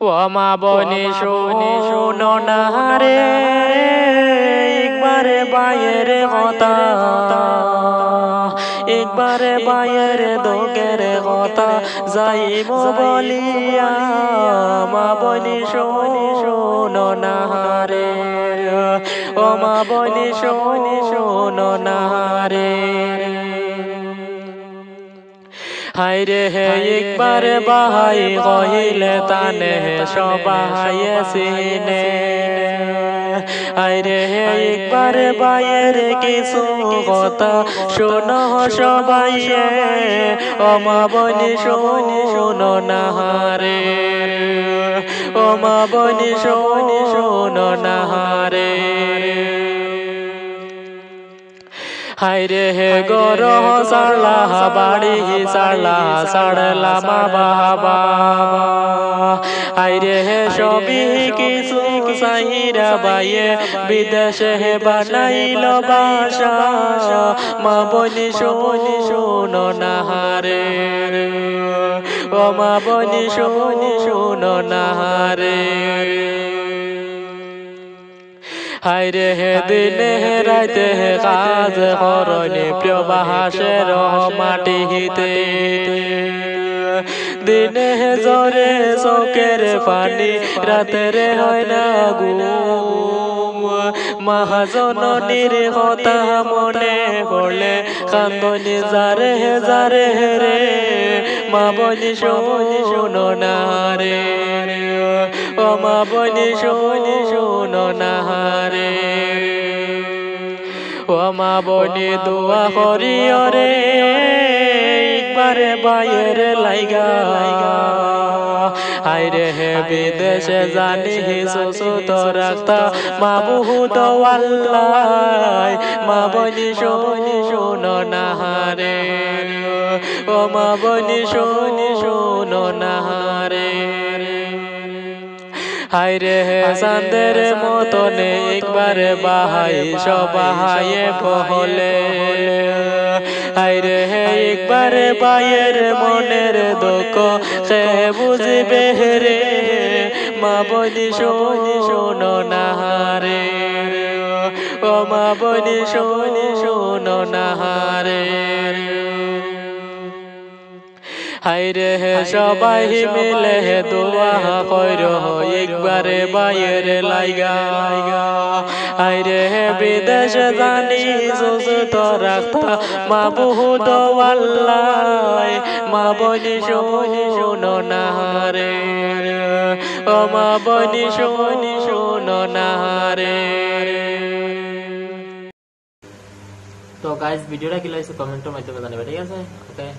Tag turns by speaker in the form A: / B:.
A: ও মা বনি শোনো না রে, একবারে বায়ের কথা, একবারে বায়ের দোকের কথা যাইব বলিয়া। মা বনি শোনো না রে, ও মা বনি শোনো না রে। হাইরে হে একবার বাহাই কহিলে তানে সবাই সিনে, হাইরে হে একবার বায়ের কিছু কথা শোনো সবাই। ও মা বনি শোনো না রে, ও মা বনি শোনো না রে। হাইরে হে গরহ সারলা বাড়ি সাড়লা মা বাবা, হাইরে হে সবই কিছু সাহিরা বাইয়ে বিদেশে হে বানাইল বাসা। মা বনি শোনো না রে, ও মা বনি শোনো না রে। হাইরে হে দিনে হে রাইতে হে কাজ করনি প্রিয় বাহাসের মাটিতে, দিনে হে জরে চোখের পানি রাতেরে হয় না ঘুম। মহাজননীর কথা মনে পড়লে কান্দনি যারে রে। মা বনি শোনো না রে, ও মা বনি শোনো না রে। ও মা বনি দোয়া করিও রে, একবারে বায়ের লাইগা। হাইরে হে বিদেশে জানি সুসুত রাখতা মা বহুত ওয়াল্লাই। মা বনি শোনো না রে, ও মা বনি শোনো না রে। হাইরে হে চাঁদের মতনে একবার বাহাই সবাই বহলে, হাইরে হে একবার বায়ের মনের দুঃখ সে বুঝবে রে। মা বনি শোনো না রে, ও মা বনি শোনো না রে। হাইরে হে সবাই মিলে হে দোয়া কইরো একবারে বায়ের লাইগা। হাইরে হে বিদেশ জানি সুস্থ রাখতা মা বহুত ওয়াল্লাই। মা বনি শোনো না রে, ও মা বনি শোনো না রে। তো গাইস ভিডিওটা কি লাগছে কমেন্টের মাধ্যমে জানাবে, ঠিক আছে? ওকে।